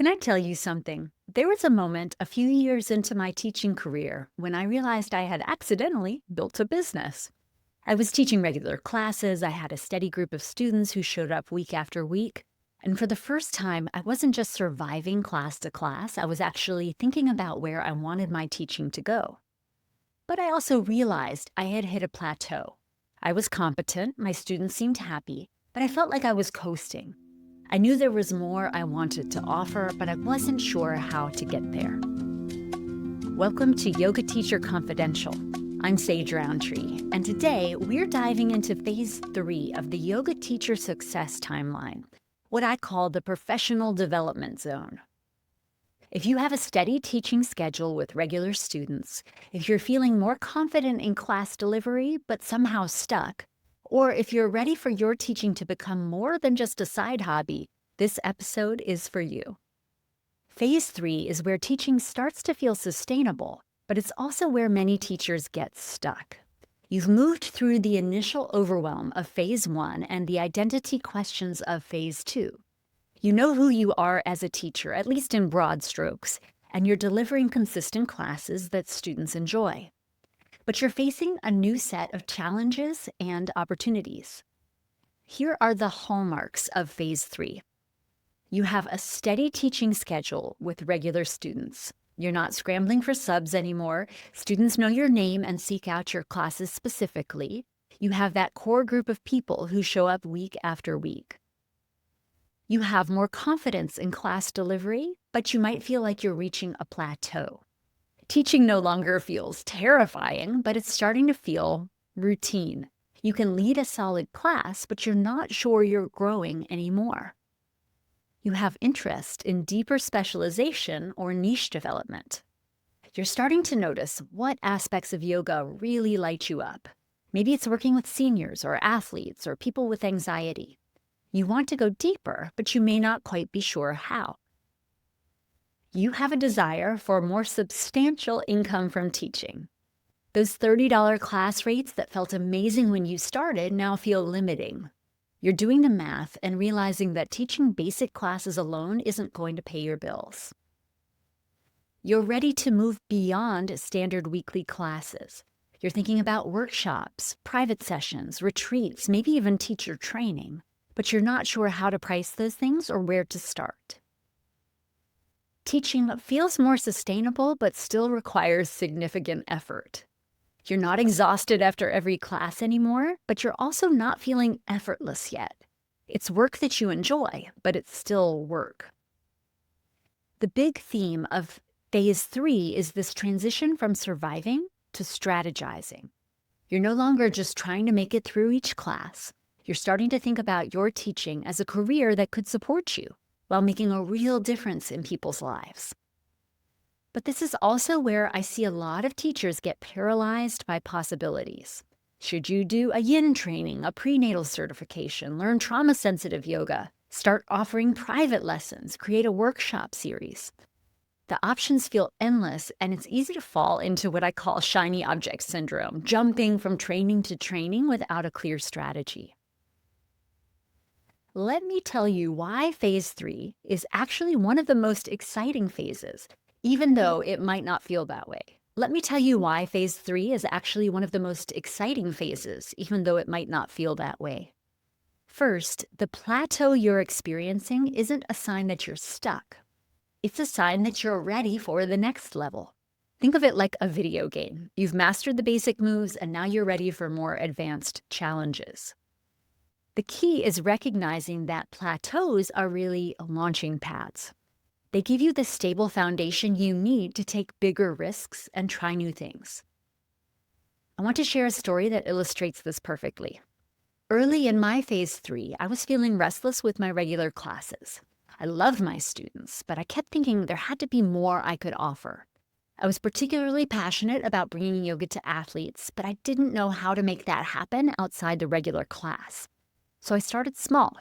Can I tell you something? There was a moment a few years into my teaching career when I realized I had accidentally built a business. I was teaching regular classes, I had a steady group of students who showed up week after week. And for the first time, I wasn't just surviving class to class, I was actually thinking about where I wanted my teaching to go. But I also realized I had hit a plateau. I was competent, my students seemed happy, but I felt like I was coasting. I knew there was more I wanted to offer, but I wasn't sure how to get there. Welcome to Yoga Teacher Confidential. I'm Sage Rountree, and today we're diving into Phase 3 of the Yoga Teacher Success Timeline, what I call the Professional Development Zone. If you have a steady teaching schedule with regular students, if you're feeling more confident in class delivery but somehow stuck, or if you're ready for your teaching to become more than just a side hobby, this episode is for you. Phase 3 is where teaching starts to feel sustainable, but it's also where many teachers get stuck. You've moved through the initial overwhelm of Phase 1 and the identity questions of Phase 2. You know who you are as a teacher, at least in broad strokes, and you're delivering consistent classes that students enjoy. But you're facing a new set of challenges and opportunities. Here are the hallmarks of Phase 3. You have a steady teaching schedule with regular students. You're not scrambling for subs anymore. Students know your name and seek out your classes specifically. You have that core group of people who show up week after week. You have more confidence in class delivery, but you might feel like you're reaching a plateau. Teaching no longer feels terrifying, but it's starting to feel routine. You can lead a solid class, but you're not sure you're growing anymore. You have interest in deeper specialization or niche development. You're starting to notice what aspects of yoga really light you up. Maybe it's working with seniors or athletes or people with anxiety. You want to go deeper, but you may not quite be sure how. You have a desire for more substantial income from teaching. Those $30 class rates that felt amazing when you started now feel limiting. You're doing the math and realizing that teaching basic classes alone isn't going to pay your bills. You're ready to move beyond standard weekly classes. You're thinking about workshops, private sessions, retreats, maybe even teacher training, but you're not sure how to price those things or where to start. Teaching feels more sustainable, but still requires significant effort. You're not exhausted after every class anymore, but you're also not feeling effortless yet. It's work that you enjoy, but it's still work. The big theme of Phase 3 is this transition from surviving to strategizing. You're no longer just trying to make it through each class. You're starting to think about your teaching as a career that could support you while making a real difference in people's lives. But this is also where I see a lot of teachers get paralyzed by possibilities. Should you do a yin training, a prenatal certification, learn trauma-sensitive yoga, start offering private lessons, create a workshop series? The options feel endless, and it's easy to fall into what I call shiny object syndrome, jumping from training to training without a clear strategy. Let me tell you why Phase 3 is actually one of the most exciting phases, even though it might not feel that way. Let me tell you why Phase 3 is actually one of the most exciting phases, even though it might not feel that way. First, the plateau you're experiencing isn't a sign that you're stuck. It's a sign that you're ready for the next level. Think of it like a video game. You've mastered the basic moves, and now you're ready for more advanced challenges. The key is recognizing that plateaus are really launching pads. They give you the stable foundation you need to take bigger risks and try new things. I want to share a story that illustrates this perfectly. Early in my Phase 3, I was feeling restless with my regular classes. I loved my students, but I kept thinking there had to be more I could offer. I was particularly passionate about bringing yoga to athletes, but I didn't know how to make that happen outside the regular class. So I started small.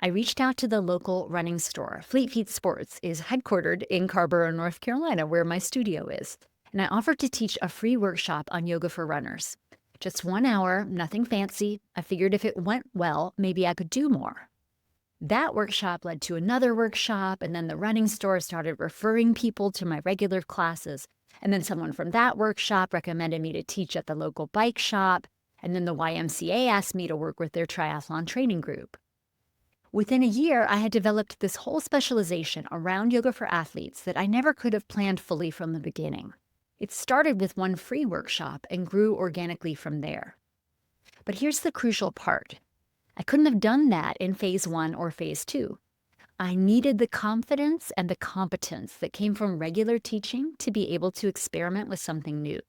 I reached out to the local running store. Fleet Feet Sports is headquartered in Carborough, North Carolina, where my studio is. And I offered to teach a free workshop on yoga for runners. Just 1 hour, nothing fancy. I figured if it went well, maybe I could do more. That workshop led to another workshop, and then the running store started referring people to my regular classes. And then someone from that workshop recommended me to teach at the local bike shop, and then the YMCA asked me to work with their triathlon training group. Within a year, I had developed this whole specialization around yoga for athletes that I never could have planned fully from the beginning. It started with one free workshop and grew organically from there. But here's the crucial part. I couldn't have done that in phase 1 or phase 2. I needed the confidence and the competence that came from regular teaching to be able to experiment with something new.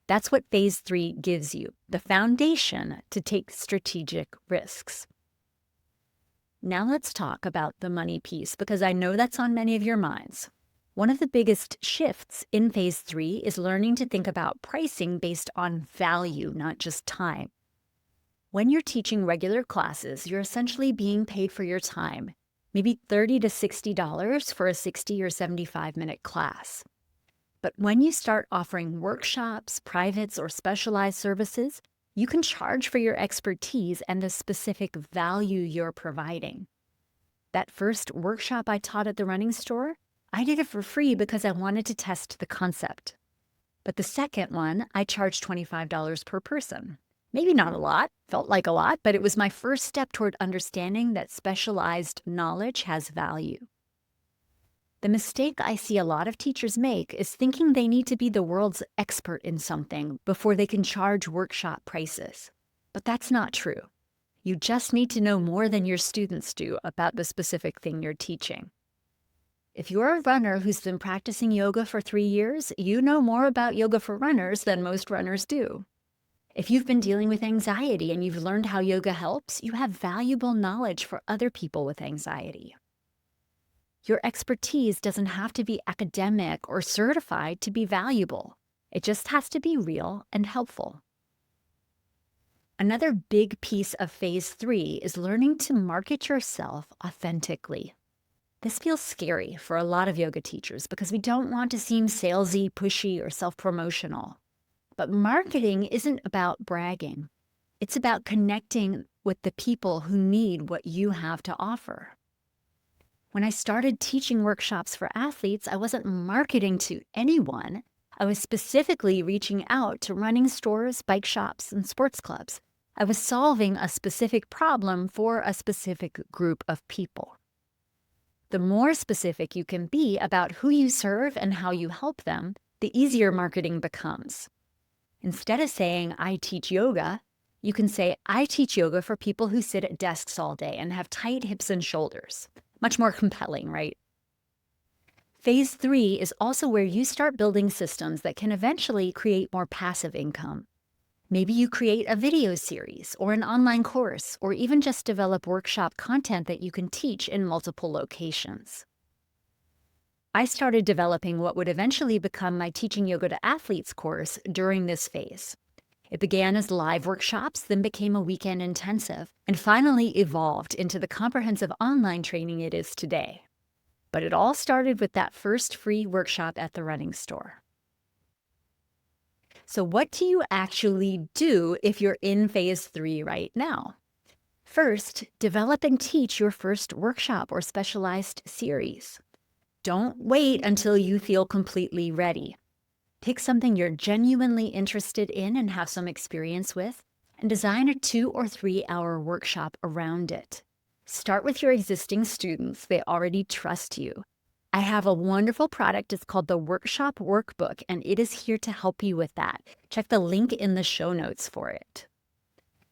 That's what phase 3 gives you, the foundation to take strategic risks. Now let's talk about the money piece, because I know that's on many of your minds. One of the biggest shifts in phase 3 is learning to think about pricing based on value, not just time. When you're teaching regular classes, you're essentially being paid for your time, maybe $30 to $60 for a 60 or 75-minute class. But when you start offering workshops, privates, or specialized services, you can charge for your expertise and the specific value you're providing. That first workshop I taught at the running store, I did it for free because I wanted to test the concept. But the second one, I charged $25 per person. Maybe not a lot, felt like a lot, but it was my first step toward understanding that specialized knowledge has value. The mistake I see a lot of teachers make is thinking they need to be the world's expert in something before they can charge workshop prices. But that's not true. You just need to know more than your students do about the specific thing you're teaching. If you're a runner who's been practicing yoga for 3 years, you know more about yoga for runners than most runners do. If you've been dealing with anxiety and you've learned how yoga helps, you have valuable knowledge for other people with anxiety. Your expertise doesn't have to be academic or certified to be valuable. It just has to be real and helpful. Another big piece of phase 3 is learning to market yourself authentically. This feels scary for a lot of yoga teachers because we don't want to seem salesy, pushy, or self-promotional. But marketing isn't about bragging. It's about connecting with the people who need what you have to offer. When I started teaching workshops for athletes, I wasn't marketing to anyone. I was specifically reaching out to running stores, bike shops, and sports clubs. I was solving a specific problem for a specific group of people. The more specific you can be about who you serve and how you help them, the easier marketing becomes. Instead of saying, I teach yoga, you can say, I teach yoga for people who sit at desks all day and have tight hips and shoulders. Much more compelling, right? Phase 3 is also where you start building systems that can eventually create more passive income. Maybe you create a video series or an online course, or even just develop workshop content that you can teach in multiple locations. I started developing what would eventually become my Teaching Yoga to Athletes course during this phase. It began as live workshops, then became a weekend intensive, and finally evolved into the comprehensive online training it is today. But it all started with that first free workshop at the running store. So what do you actually do if you're in phase 3 right now? First, develop and teach your first workshop or specialized series. Don't wait until you feel completely ready. Pick something you're genuinely interested in and have some experience with, and design a 2 or 3 hour workshop around it. Start with your existing students. They already trust you. I have a wonderful product. It's called the Workshop Workbook, and it is here to help you with that. Check the link in the show notes for it.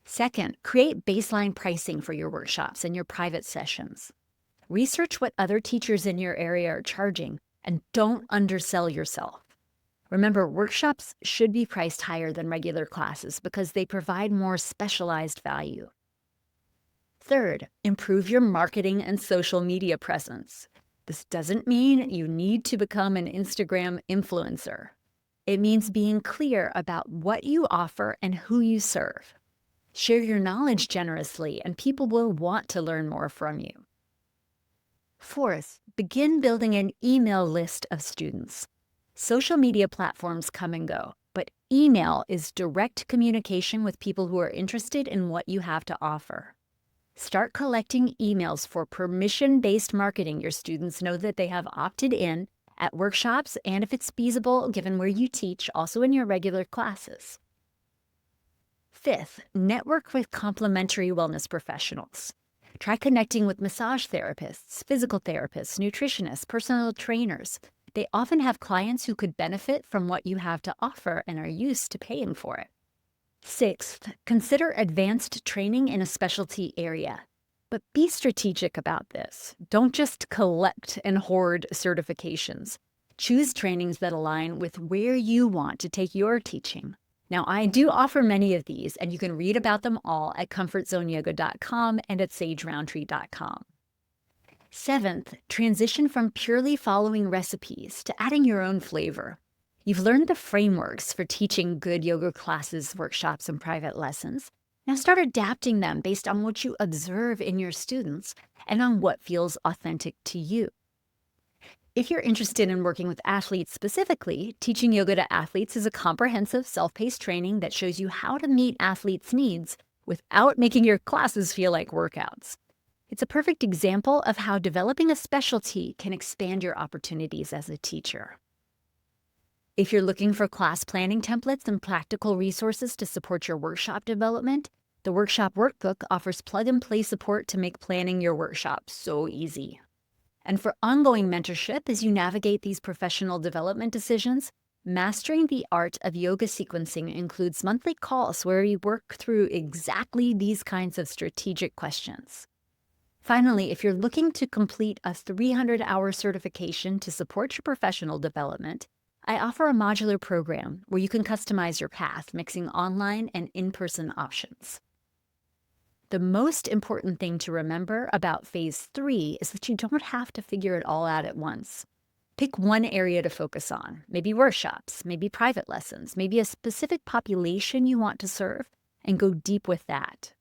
Second, create baseline pricing for your workshops and your private sessions. Research what other teachers in your area are charging, and don't undersell yourself. Remember, workshops should be priced higher than regular classes because they provide more specialized value. Third, improve your marketing and social media presence. This doesn't mean you need to become an Instagram influencer. It means being clear about what you offer and who you serve. Share your knowledge generously, and people will want to learn more from you. Fourth, begin building an email list of students. Social media platforms come and go, but email is direct communication with people who are interested in what you have to offer. Start collecting emails for permission-based marketing. Your students know that they have opted in at workshops and, if it's feasible, given where you teach, also in your regular classes. Fifth, network with complementary wellness professionals. Try connecting with massage therapists, physical therapists, nutritionists, personal trainers. They often have clients who could benefit from what you have to offer and are used to paying for it. Sixth, consider advanced training in a specialty area. But be strategic about this. Don't just collect and hoard certifications. Choose trainings that align with where you want to take your teaching. Now, I do offer many of these, and you can read about them all at comfortzoneyoga.com and at sagerountree.com. Seventh, transition from purely following recipes to adding your own flavor. You've learned the frameworks for teaching good yoga classes, workshops, and private lessons. Now start adapting them based on what you observe in your students and on what feels authentic to you. If you're interested in working with athletes specifically, Teaching Yoga to Athletes is a comprehensive self-paced training that shows you how to meet athletes' needs without making your classes feel like workouts. It's a perfect example of how developing a specialty can expand your opportunities as a teacher. If you're looking for class planning templates and practical resources to support your workshop development, the Workshop Workbook offers plug-and-play support to make planning your workshop so easy. And for ongoing mentorship as you navigate these professional development decisions, Mastering the Art of Yoga Sequencing includes monthly calls where we work through exactly these kinds of strategic questions. Finally, if you're looking to complete a 300-hour certification to support your professional development, I offer a modular program where you can customize your path, mixing online and in-person options. The most important thing to remember about Phase 3 is that you don't have to figure it all out at once. Pick one area to focus on, maybe workshops, maybe private lessons, maybe a specific population you want to serve, and go deep with that.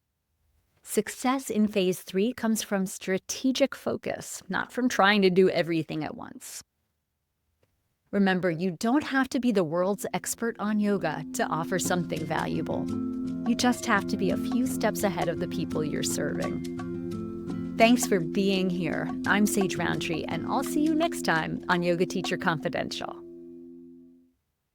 Success in Phase 3 comes from strategic focus, not from trying to do everything at once. Remember, you don't have to be the world's expert on yoga to offer something valuable. You just have to be a few steps ahead of the people you're serving. Thanks for being here. I'm Sage Rountree, and I'll see you next time on Yoga Teacher Confidential.